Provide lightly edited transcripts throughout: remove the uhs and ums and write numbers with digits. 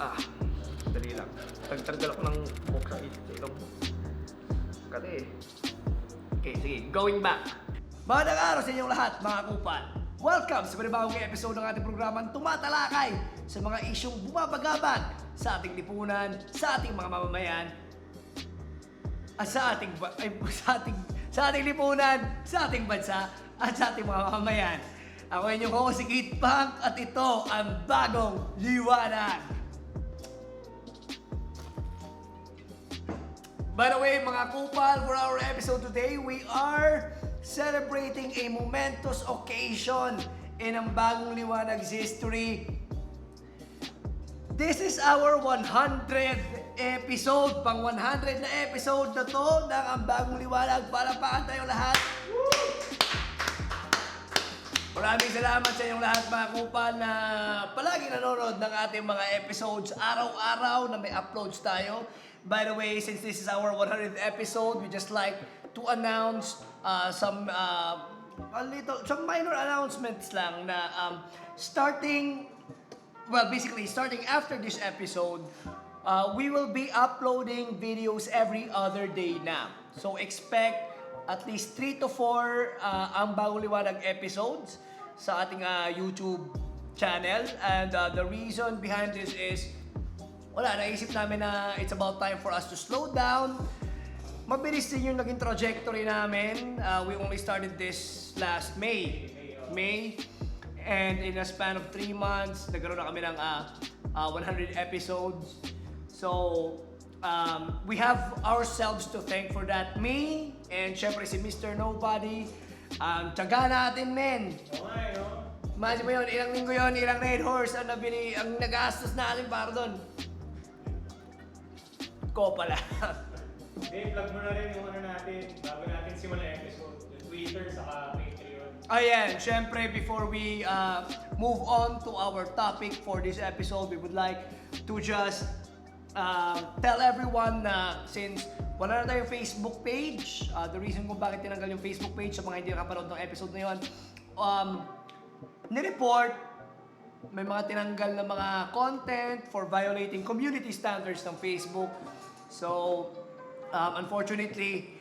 Ah, dali lang. Tagtanggal ako ng buhok sa ilong mo. Kali eh. Okay, sige. Going back. Magandang araw sa inyong lahat, mga kupal. Welcome sa panibagong episode ng ating programang tumatalakay sa mga isyong bumabagabag sa ating lipunan, sa ating mga mamamayan, at sa ating lipunan, sa ating bansa, at sa ating mga mamamayan. Ako inyong host, si Kit Punk, at ito ang Bagong Liwanag. By the way, mga kupal, for our episode today, we are celebrating a momentous occasion in Ang Bagong Liwanag's history. This is our 100th episode, pang 100 na episode na to ng Ang Bagong Liwanag. Palakpakan tayong lahat. Maraming salamat sa inyong lahat, mga kupal, na palagi nanonood ng ating mga episodes araw-araw na may uploads tayo. By the way, since this is our 100th episode, we just like to announce some minor announcements lang na starting after this episode, we will be uploading videos every other day now. So expect at least 3 to 4 Ang Bagong Liwanag episodes sa ating YouTube channel. And the reason behind this is, naisip namin na it's about time for us to slow down. Mabilis din yung naging trajectory namin. We only started this last May. And in a span of 3 months, nagkaroon na kami ng 100 episodes. So, we have ourselves to thank for that. Me, and syempre si Mr. Nobody. Tiyaga natin, men. Okay, no? Imagine mo yun, ilang linggo yun, ilang red horse ang nagastos natin para doon. Ko pala. Plug mo na rin yung natin, bago natin simulan yung episode. Yung Twitter, saka Patreon. Ayan, syempre, before we move on to our topic for this episode, we would like to just tell everyone na since wala na tayong Facebook page, the reason kung bakit tinanggal yung Facebook page sa mga hindi nakapanood ng episode na yun, nireport, may mga tinanggal na mga content for violating community standards ng Facebook. So, unfortunately,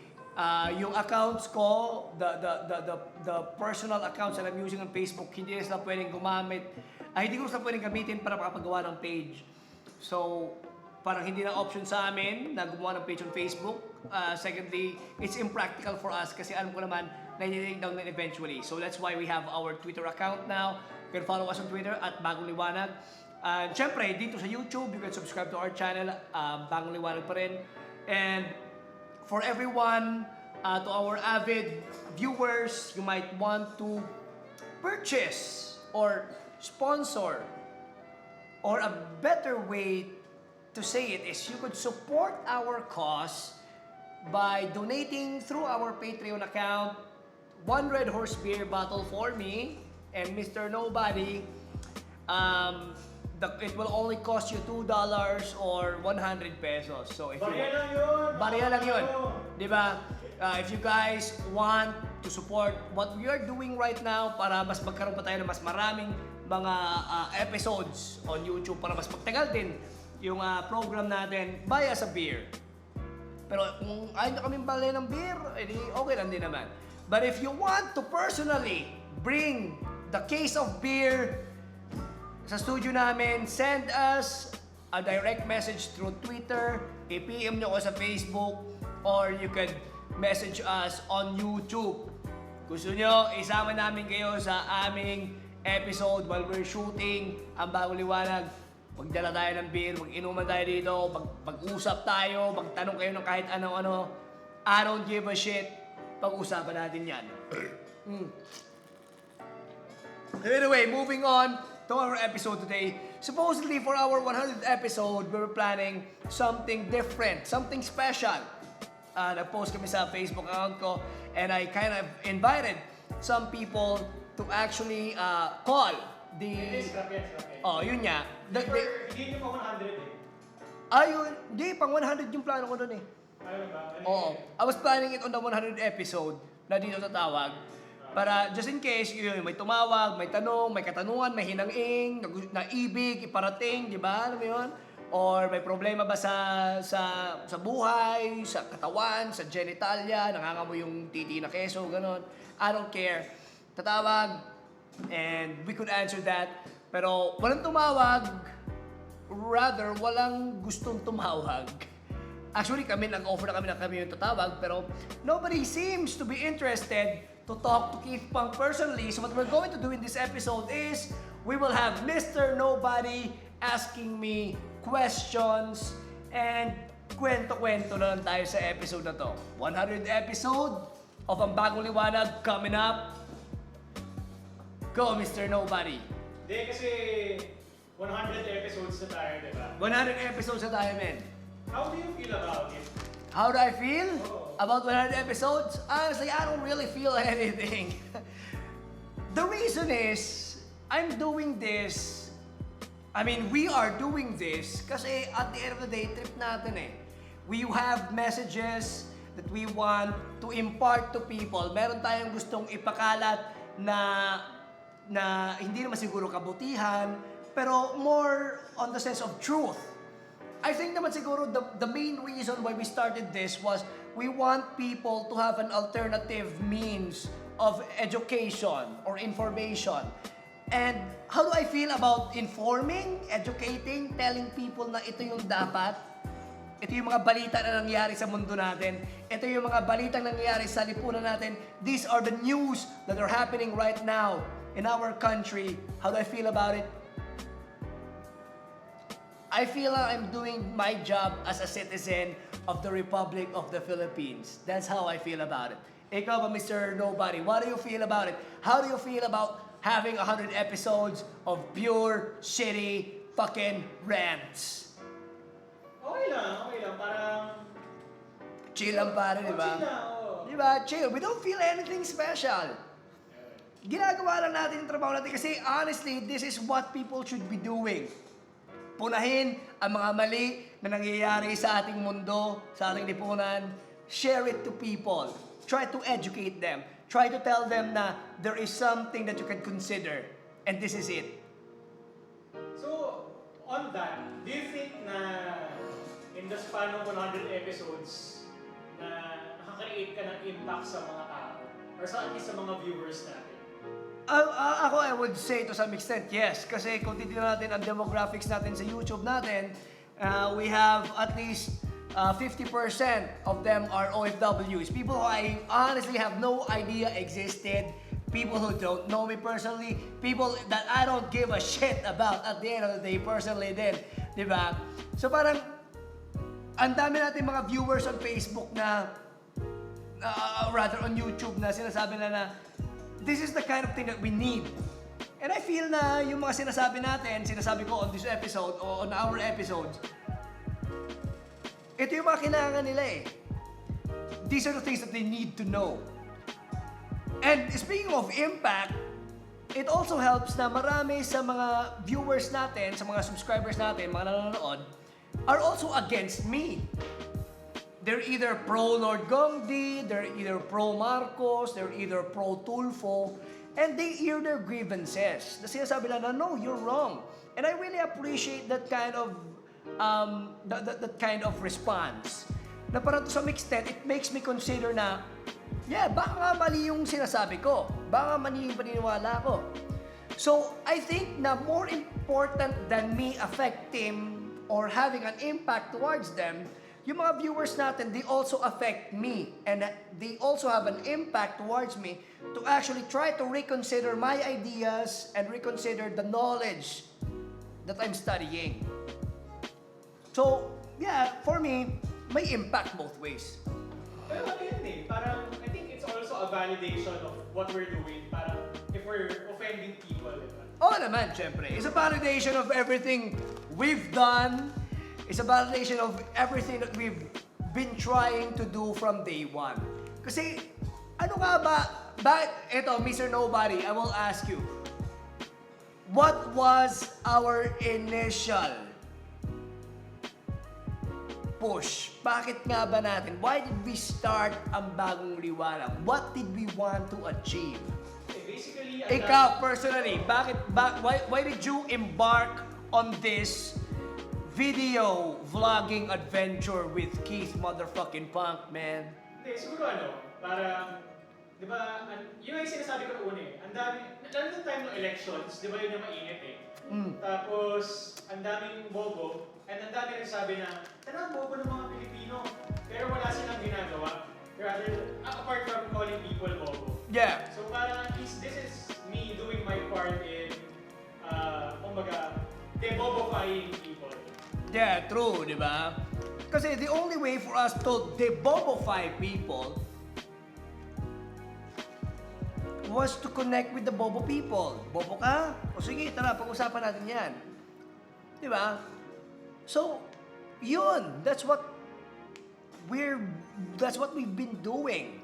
yung accounts ko, the personal accounts that I'm using on Facebook, hindi na sila pwedeng gumamit, hindi ko sila pwedeng gamitin para makapagawa ng page. So, parang hindi na option sa amin na gumawa ng page on Facebook. Secondly, it's impractical for us kasi alam ko naman na i-take down din eventually. So that's why we have our Twitter account now. You can follow us on Twitter at Bagong Liwanag. Siyempre, dito sa YouTube, you can subscribe to our channel, Bagong Liwanag pa rin. And for everyone, to our avid viewers, you might want to purchase or sponsor, or a better way to say it is you could support our cause by donating through our Patreon account. 1 Red Horse beer bottle for me and Mr. Nobody. It will only cost you $2 or 100 pesos. So if Bariya lang yun! Diba? If you guys want to support what we are doing right now para mas magkaroon pa tayo ng mas maraming mga episodes on YouTube, para mas magtagal din yung program natin, buy us a beer. Pero kung ayaw nyo kaming bali ng beer, edi okay lang din naman. But if you want to personally bring the case of beer sa studio namin, send us a direct message through Twitter, i-PM nyo ko sa Facebook, or you can message us on YouTube. Gusto nyo, isama namin kayo sa aming episode while we're shooting Ang Bagong Liwanag. Magdala tayo ng beer, mag-inuman tayo dito, mag-usap tayo, magtanong kayo ng kahit ano-ano. I don't give a shit. Pag-usapan natin yan. Anyway, moving on to our episode today. Supposedly, for our 100th episode, we were planning something different, something special. Nag-post kami sa Facebook account ko, and I kind of invited some people to actually call the... yun nga. Hindi nyo pa 100 eh. Ayun, hindi, pang 100 yung plano ko doon eh. Ayun ba? Oo. I was planning it on the 100 episode na dito tatawag. Para just in case, yun, may tumawag, may tanong, may katanungan, may hinang-ing, naibig, iparating, di ba? Alam mo yun? Or may problema ba sa buhay, sa katawan, sa genitalia, nangangamoy yung titi na keso, gano'n. I don't care. Tatawag, and we could answer that. Pero walang tumawag, rather, walang gustong tumawag. Actually, nag-offer na kami yung tatawag, pero nobody seems to be interested to talk to Keith Pang personally. So what we're going to do in this episode is, we will have Mr. Nobody asking me questions, and kwento-kwento na lang tayo sa episode na to. 100 episode of Ang Bagong Liwanag coming up. Go, Mr. Nobody. Hindi, kasi 100 episodes na tayo, di ba? 100 episodes na tayo, men. How do you feel about it? How do I feel Oo. about 100 episodes? Honestly, I don't really feel anything. The reason is, I'm doing this, we are doing this kasi at the end of the day, trip natin eh. We have messages that we want to impart to people. Meron tayong gustong ipakalat na hindi naman siguro kabutihan, pero more on the sense of truth. I think naman siguro the main reason why we started this was we want people to have an alternative means of education or information. And how do I feel about informing, educating, telling people na ito yung dapat? Ito yung mga balita na nangyayari sa mundo natin. Ito yung mga balita na nangyayari sa lipunan natin. These are the news that are happening right now in our country. How do I feel about it? I feel like I'm doing my job as a citizen of the Republic of the Philippines. That's how I feel about it. Ikaw ba, Mr. Nobody? What do you feel about it? How do you feel about having 100 episodes of pure, shitty, fucking rants? Okay lang. Parang... Chill lang pare, di ba? Chill lang, oo. Di ba? Chill. We don't feel anything special. Ginagawa lang natin yung trabaho natin kasi honestly, this is what people should be doing. Punahin ang mga mali na nangyayari sa ating mundo, sa ating lipunan. Share it to people. Try to educate them. Try to tell them na there is something that you can consider. And this is it. So, on that, do you think na in the span of 100 episodes na nakaka-create ka ng impact sa mga tao? Or sa at least sa mga viewers natin? Ako, I would say to some extent, yes. Kasi kung titignan natin ang demographics natin sa YouTube natin, we have at least 50% of them are OFWs. People who I honestly have no idea existed. People who don't know me personally. People that I don't give a shit about at the end of the day personally din. Diba? So parang, ang dami natin mga viewers on Facebook na, rather on YouTube na sinasabi na this is the kind of thing that we need. And I feel na yung mga sinasabi ko on this episode o on our episodes, ito yung mga kailangan nila eh. These are the things that they need to know. And speaking of impact, it also helps na marami sa mga viewers natin, sa mga subscribers natin, mga nanonood, are also against me. They're either pro Lord Gongdi, they're either pro Marcos, they're either pro Tulfo, and they air their grievances. Na sinasabi lang na, no, you're wrong. And I really appreciate that kind of that kind of response. Na parang to some extent, it makes me consider na, yeah, baka nga mali yung sinasabi ko. Baka mali yung paniniwala ko. So, I think na more important than me affecting or having an impact towards them, yung mga viewers natin, they also affect me. And they also have an impact towards me to actually try to reconsider my ideas and reconsider the knowledge that I'm studying. So, yeah, for me, may impact both ways. Pero ano yun eh, parang I think it's also a validation of what we're doing. Parang if we're offending people, diba? Oo naman, syempre. It's a validation of everything we've done. It's a validation of everything that we've been trying to do from day one. Kasi, ano nga ba? Ito, Mr. Nobody, I will ask you. What was our initial push? Bakit nga ba natin? Why did we start Ang Bagong Liwanag? What did we want to achieve? basically, Ikaw, personally, why did you embark on this video vlogging adventure with Keith motherfucking Punk, man? Hindi, siguro parang, di ba, yun yung sinasabi ko noon eh. Ang dami, lalo ng time ng elections, di ba yun yung mainit eh. Tapos, ang daming bobo, and ang dami nagsabi na, tanang bobo ng mga Pilipino, pero wala silang ginagawa. Rather, apart from calling people bobo. Yeah. So parang at least this is me doing my part in, kumbaga, debobifying people. Yeah, true, di ba? Kasi the only way for us to debobify people was to connect with the bobo people. Bobo ka? O sige, tara, pag-usapan natin yan. Di ba? So, yun. That's what we've been doing.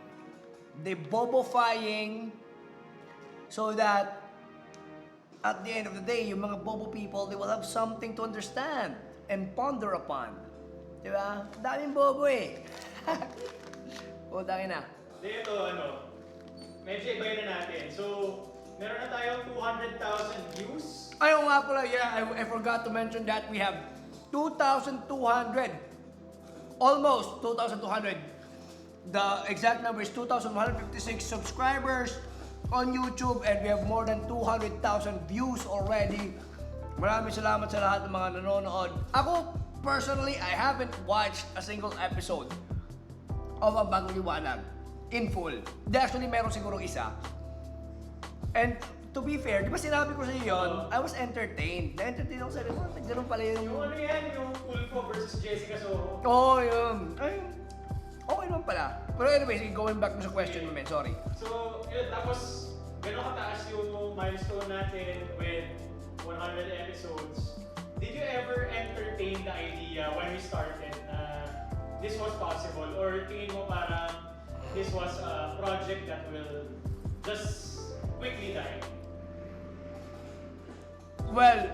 Debobifying so that at the end of the day, yung mga bobo people, they will have something to understand and ponder upon. Di ba? Daming bobo eh. O, dahil na. Dito, medyo ibayin na natin. So, meron na tayong 200,000 views. Ayaw nga pala, yeah, I forgot to mention that we have 2,200. Almost 2,200. The exact number is 2,156 subscribers on YouTube and we have more than 200,000 views already. Maraming salamat sa lahat ng mga nanonood. Ako, personally, I haven't watched a single episode of Ang Bagong Liwanag in full. Actually, meron siguro isa. And to be fair, di ba sinabi ko sa iyo yun, I was entertained. Na-entertain ako sa rin. Ganun pala yun. Yung yung Ulfo versus Jessica Soho. Oo, yun. Ay, okay naman pala. Pero anyways, going back sa question mo, man. Sorry. So, yun, tapos, gano'n kataas yung milestone natin with 100 episodes. Did you ever entertain the idea when we started na this was possible? Or tingin mo parang this was a project that will just quickly die? Well,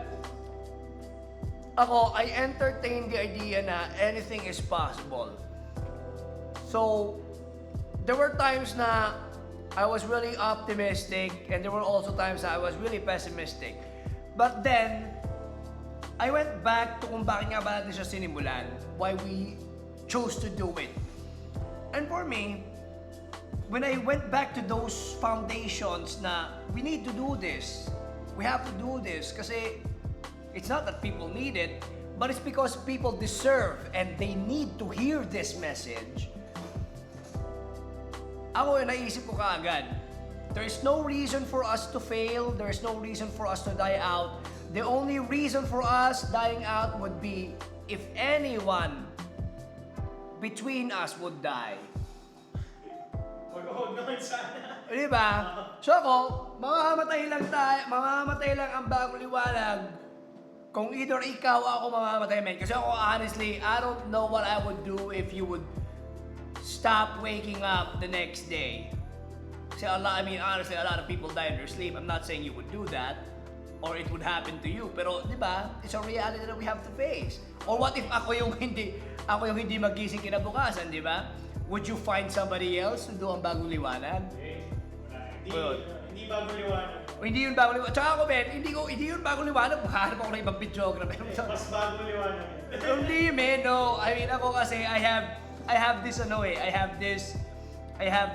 ako, I entertain the idea na anything is possible. So, there were times na I was really optimistic and there were also times na I was really pessimistic. But then, I went back to kung bakit nga ba natin siya sinimulan, why we chose to do it. And for me, when I went back to those foundations na we need to do this, we have to do this kasi it's not that people need it, but it's because people deserve and they need to hear this message. Ako yung naisip ko kaagad, there is no reason for us to fail, there is no reason for us to die out. The only reason for us dying out would be if anyone between us would die. Huwag naman sana. Di ba? So ako, mamamatay lang ang bagong liwanag. Kung either ikaw o ako mamamatay, man. Kasi ako, honestly, I don't know what I would do if you would stop waking up the next day. Kasi honestly, a lot of people die in their sleep. I'm not saying you would do that or it would happen to you. Pero, di ba, it's a reality that we have to face. Or what if ako yung hindi magising kinabukasan, di ba? Would you find somebody else to do ang bagong liwanag? Hindi bagong liwanag. Hindi yun bagong liwanag. Tsaka ako, Ben, hindi yun bagong liwanag. Makahanap ako ng ibang videographer. Mas bagong liwanag. Hindi, man, no. I mean, ako kasi, I have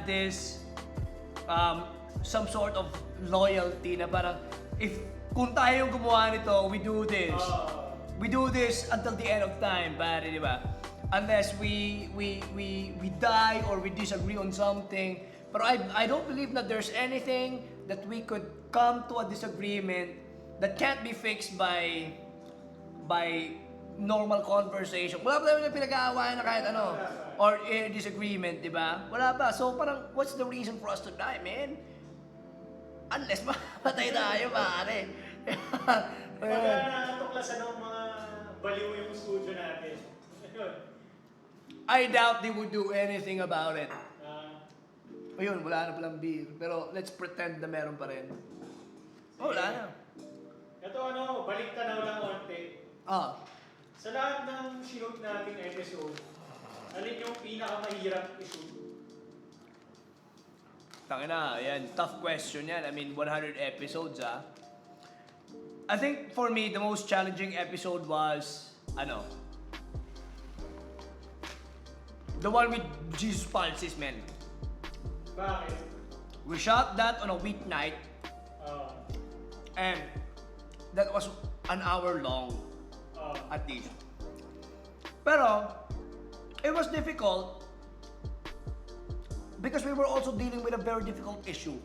this, some sort of loyalty na parang, kung tayo yung gumawa nito, we do this. We do this until the end of time, pare, di ba? Unless we die or we disagree on something. But I don't believe that there's anything that we could come to a disagreement that can't be fixed by normal conversation. Wala pa tayo na pinag-aawayan na kahit ano. Or disagreement, di ba? Wala pa. So parang, what's the reason for us to die, man? Unless mamatay tayo, pare. Pagka natuklasan ng mga baliw yung studio natin. I doubt they would do anything about it. Ayun, wala na palang beer. Pero let's pretend na meron pa rin. Oh, wala na. Ito balik ka na lang konti. Sa lahat ng shoot nating episode, alin yung pinakamahirap i-shoot? Tangina, yan. Tough question yan. I mean, 100 episodes, ah. I think for me, the most challenging episode was, the one with Jesus Pulses, man. Bakit? We shot that on a weeknight, and that was an hour long, at least. Pero, it was difficult because we were also dealing with a very difficult issue.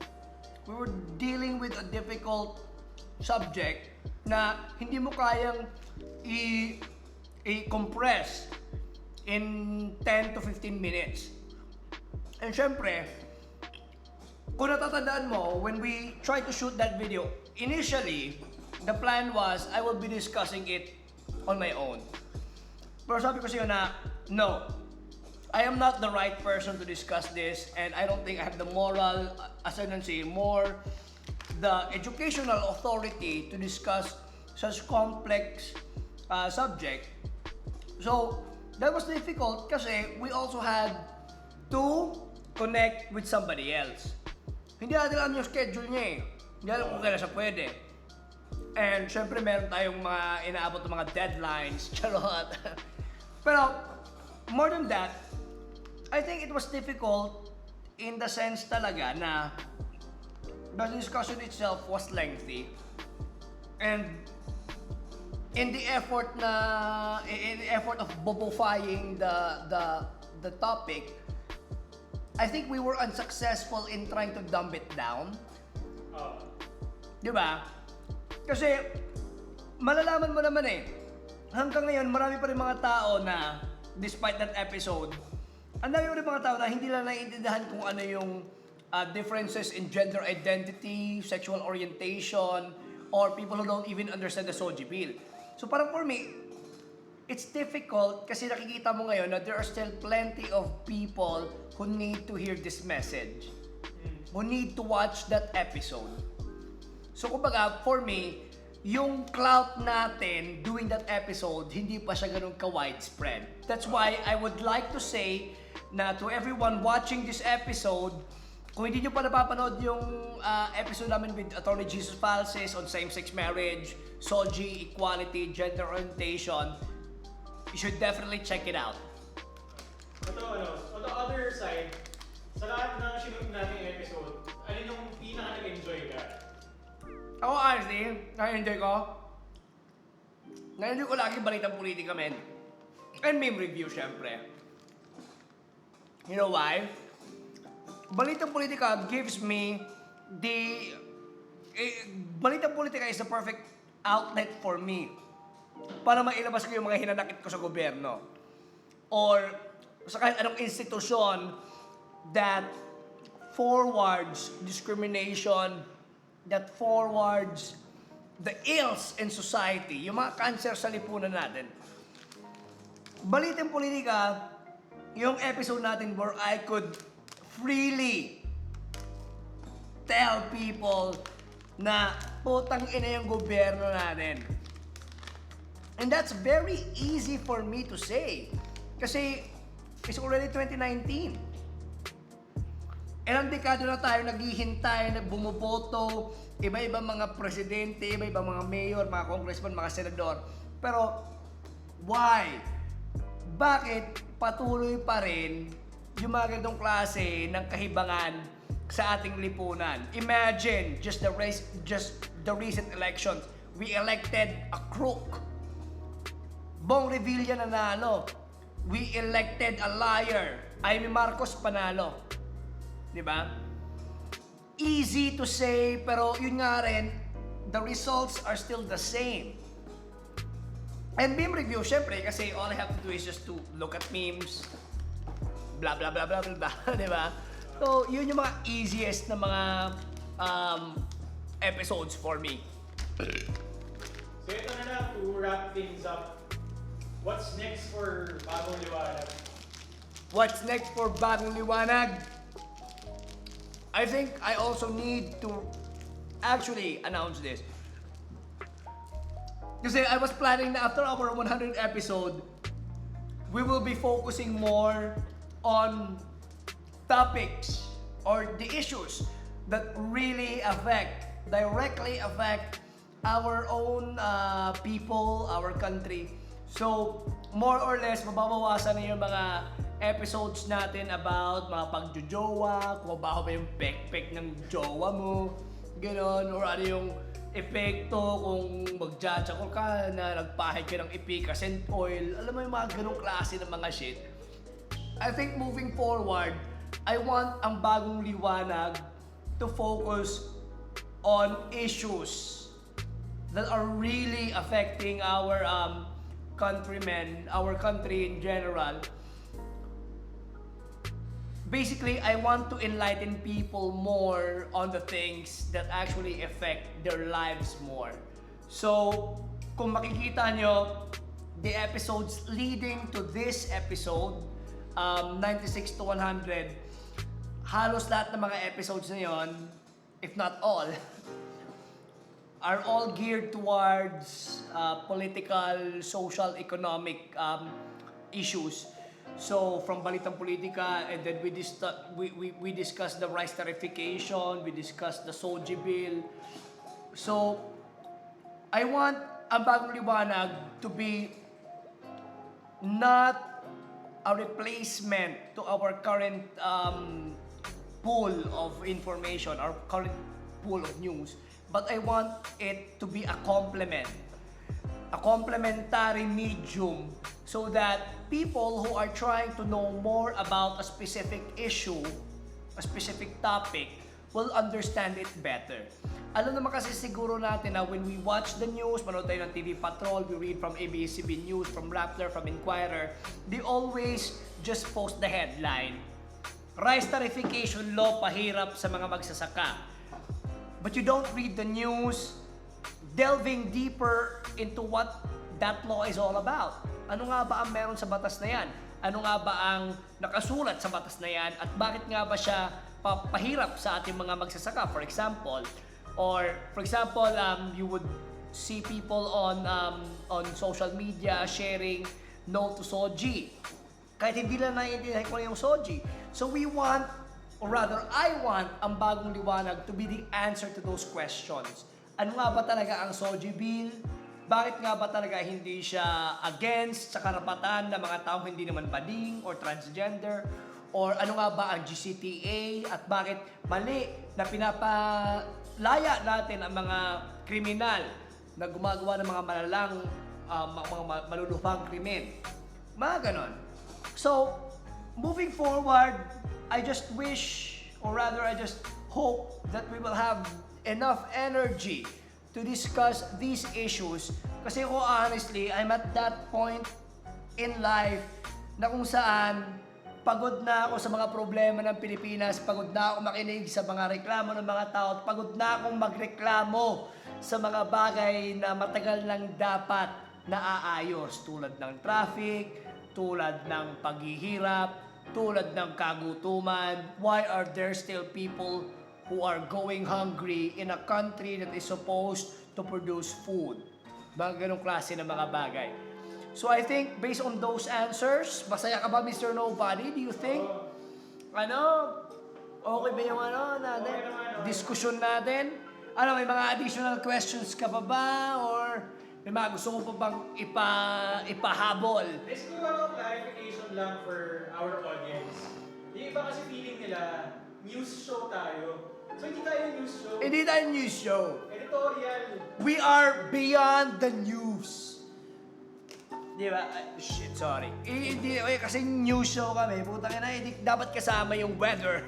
We were dealing with a difficult subject na hindi mo kayang i-compress in 10 to 15 minutes. And syempre, kung natatandaan mo, when we tried to shoot that video, initially, the plan was I will be discussing it on my own. Pero sabi ko sa'yo na, no, I am not the right person to discuss this, and I don't think I have the moral ascendancy, more the educational authority to discuss such complex subject. So, that was difficult kasi we also had to connect with somebody else. Hindi natin alam yung schedule niya eh. Hindi alam kung kailan siya pwede. And syempre meron tayong mga inaabot ng mga deadlines, charot. Pero, more than that, I think it was difficult in the sense talaga na the discussion itself was lengthy. And in the effort of bobofying the topic, I think we were unsuccessful in trying to dumb it down. Di ba? Kasi malalaman mo naman eh, hanggang ngayon marami pa rin mga tao na despite that episode, ang dami rin mga tao na hindi lang naiintindihan kung ano yung differences in gender identity, sexual orientation, or people who don't even understand the Soji Bill. So parang for me, it's difficult kasi nakikita mo ngayon na there are still plenty of people who need to hear this message, who need to watch that episode. So kumbaga, for me, yung clout natin doing that episode, hindi pa siya ganun ka-widespread. That's why I would like to say na to everyone watching this episode, kung hindi nyo pa napapanood yung episode namin with Attorney Jesus Falses on same-sex marriage, Soji, equality, gender orientation, you should definitely check it out. On the other side, sa lahat ng sinunod natin yung episode, alin yung pinaka-nag-enjoy ka? Ako honestly, na-enjoy ko. Na-enjoy ko lagi balitang politika, men. And meme review, syempre. You know why? Balitang politika gives me balitang politika is the perfect outlet for me para mailabas ko yung mga hinanakit ko sa gobyerno or sa kahit anong institusyon that forwards discrimination, that forwards the ills in society, yung mga cancer sa lipunan natin. Balitang politika, yung episode natin where I could freely tell people na putang ina yung gobyerno natin. And that's very easy for me to say. Kasi it's already 2019. Ilang dekada na tayo naghihintay, bumuboto, iba-ibang mga presidente, iba-ibang mga mayor, mga congressman, mga senador. Pero, why? Bakit patuloy pa rin yung mga ganitong klase ng kahibangan sa ating lipunan? Imagine, just the recent elections, we elected a crook. Bong Revilla nanalo. We elected a liar. Amy Marcos panalo. Diba? Easy to say, pero yun nga rin, the results are still the same. And meme review, syempre, kasi all I have to do is just to look at memes, blah, blah, blah, blah, blah, blah, diba? So, yun yung mga easiest na mga episodes for me. So ito na lang, to wrap things up, what's next for Bagong Liwanag? What's next for Bagong Liwanag? I think I also need to actually announce this. Kasi I was planning na after our 100 episode, we will be focusing more on topics or the issues that really directly affect our own people, our country. So, more or less, mababawasan na yung mga episodes natin about mga pagjojowa, kung baho ba yung pek-pek ng jowa mo, gano'n, or ano yung epekto kung magja-jackal ka na nagpahid ka ng epicacent oil. Alam mo yung mga ganong klase ng mga shit. I think moving forward, I want Ang Bagong Liwanag to focus on issues that are really affecting our countrymen, our country in general. Basically, I want to enlighten people more on the things that actually affect their lives more. So, kung makikita nyo, the episodes leading to this episode, 96 to 100, halos lahat ng mga episodes na yon, if not all, are all geared towards political, social, economic issues. So from Balitang Politika, and then we discussed the rice tariffication, we discussed the SOGI bill. So I want Ang Bagong Liwanag to be not a replacement to our current pool of information, our current pool of news, but I want it to be a complement, a complementary medium, so that people who are trying to know more about a specific issue, a specific topic, will understand it better. Alam naman kasi siguro natin na when we watch the news, manood tayo ng TV Patrol, we read from ABS-CBN News, from Rappler, from Inquirer, they always just post the headline. Rice tariffication law pahirap sa mga magsasaka. But you don't read the news, delving deeper into what that law is all about. Ano nga ba ang meron sa batas na yan? Ano nga ba ang nakasulat sa batas na yan? At bakit nga ba siya papahirap sa ating mga magsasaka? For example, you would see people on social media sharing no to SOGI. Kahit hindi lang naiintindihan ko na yung SOGI. So we want, or rather I want, Ang Bagong Liwanag to be the answer to those questions. Ano nga ba talaga ang SOGI bill? Bakit nga ba talaga hindi siya against sa karapatan ng mga taong hindi naman bading or transgender? Or ano nga ba ang GCTA? At bakit mali na pinapalaya natin ang mga kriminal na gumagawa ng mga mga malulupang krimen? Mga ganon. So, moving forward, I just wish, or rather I just hope that we will have enough energy to discuss these issues. Kasi ko honestly, I'm at that point in life na kung saan pagod na ako sa mga problema ng Pilipinas, pagod na ako makinig sa mga reklamo ng mga tao, at pagod na akong magreklamo sa mga bagay na matagal nang dapat naaayos, tulad ng traffic, tulad ng paghihirap, tulad ng kagutuman. Why are there still people who are going hungry in a country that is supposed to produce food? Mga ganong klase ng mga bagay. So I think based on those answers, masaya ka ba, Mr. Nobody? Do you think? Okay ba yung natin? Diskusyon natin? May mga additional questions ka pa ba? Or may mga gusto mo pa bang ipahabol? Siguro clarification lang for our audience. Yung iba kasi feeling nila, news show tayo. So hindi tayo news show. Hindi tayo news show. Editorial. We are beyond the news. Di ba? Shit, sorry. Hindi, kasi news show kami. Putang ina, dapat kasama yung weather.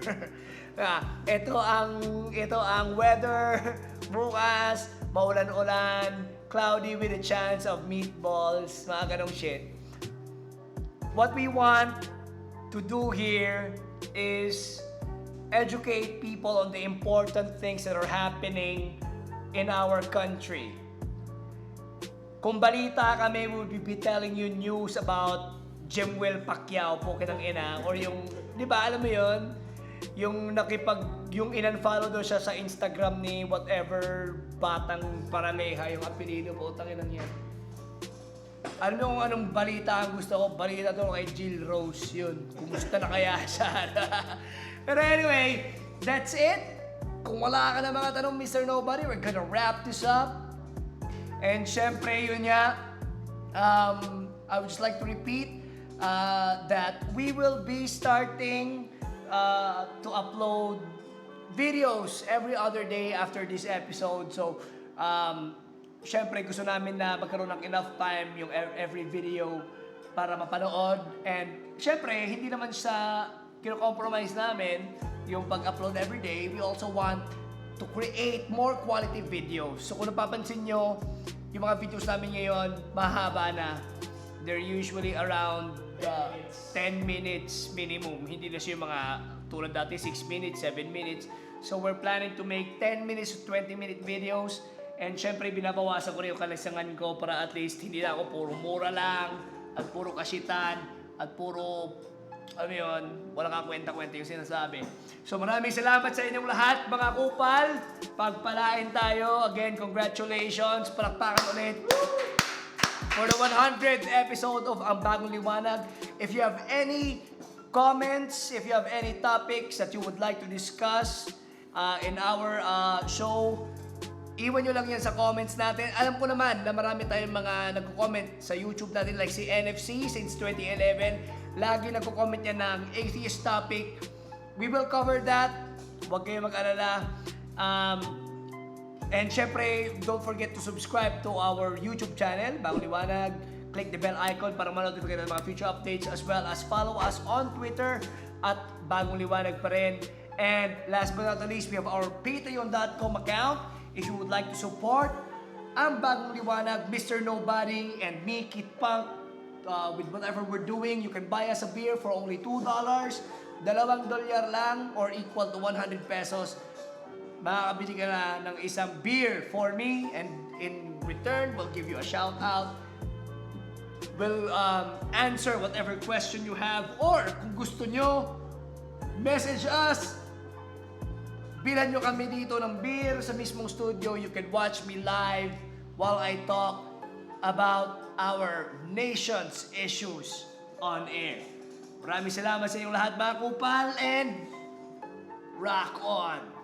Ito ang weather. Bukas, maulan-ulan, cloudy with a chance of meatballs, mga ganong shit. What we want to do here is educate people on the important things that are happening in our country. Kung balita kami, we will be telling you news about Jemwell Pacquiao, po kinang ina, or yung, di ba, alam mo yun? Yung in-unfollow daw siya sa Instagram ni whatever batang paraleha, yung apelido po, tanginan yan. Alam mo kung anong balita ang gusto ko? Balita to kay Jill Rose, yun. Kumusta na kaya siya? Pero anyway, that's it. Kung wala ka na mga tanong, Mr. Nobody, we're gonna wrap this up. And syempre, yun nga, I would just like to repeat that we will be starting to upload videos every other day after this episode. So, syempre, gusto namin na magkaroon ng enough time yung every video para mapanood. And syempre, hindi naman sa kino-compromise namin yung pag-upload every day. We also want to create more quality videos. So kung napapansin nyo, yung mga videos namin ngayon, mahaba na. They're usually around 10 minutes minimum. Hindi na siya yung mga tulad dati 6 minutes, 7 minutes. So we're planning to make 10 minutes to 20-minute videos. And syempre, binabawasan ko rin yung kalasangan ko para at least hindi na ako puro mura lang at puro kasitan at puro ano yun, wala kang kwenta-kwenta yung sinasabi. So maraming salamat sa inyong lahat, mga kupal. Pagpalain tayo. Again, congratulations. Palakpakan ulit for the 100th episode of Ang Bagong Liwanag. If you have any comments, if you have any topics that you would like to discuss in our show, iwan nyo lang yan sa comments natin. Alam ko naman na marami tayong mga nagko-comment sa YouTube natin like si NFC since 2011. Lagi nagko-comment yan ng atheist topic. We will cover that. Huwag kayong mag-alala. And syempre, don't forget to subscribe to our YouTube channel, Bagong Liwanag. Click the bell icon para ma-notify ng mga future updates as well as follow us on Twitter at Bagong Liwanag pa rin. And last but not least, we have our patreon.com account. If you would like to support Ang Bagong Liwanag, Mr. Nobody, and me, Kit Punk, with whatever we're doing, you can buy us a beer for only $2. $2 lang or equal to 100 pesos. Makakabili ka na ng isang beer for me, and in return, we'll give you a shout out. We'll answer whatever question you have, or kung gusto nyo, message us. Bilhan nyo kami dito ng beer sa mismong studio. You can watch me live while I talk about our nation's issues on air. Maraming salamat sa inyong lahat, mga kupal, and rock on!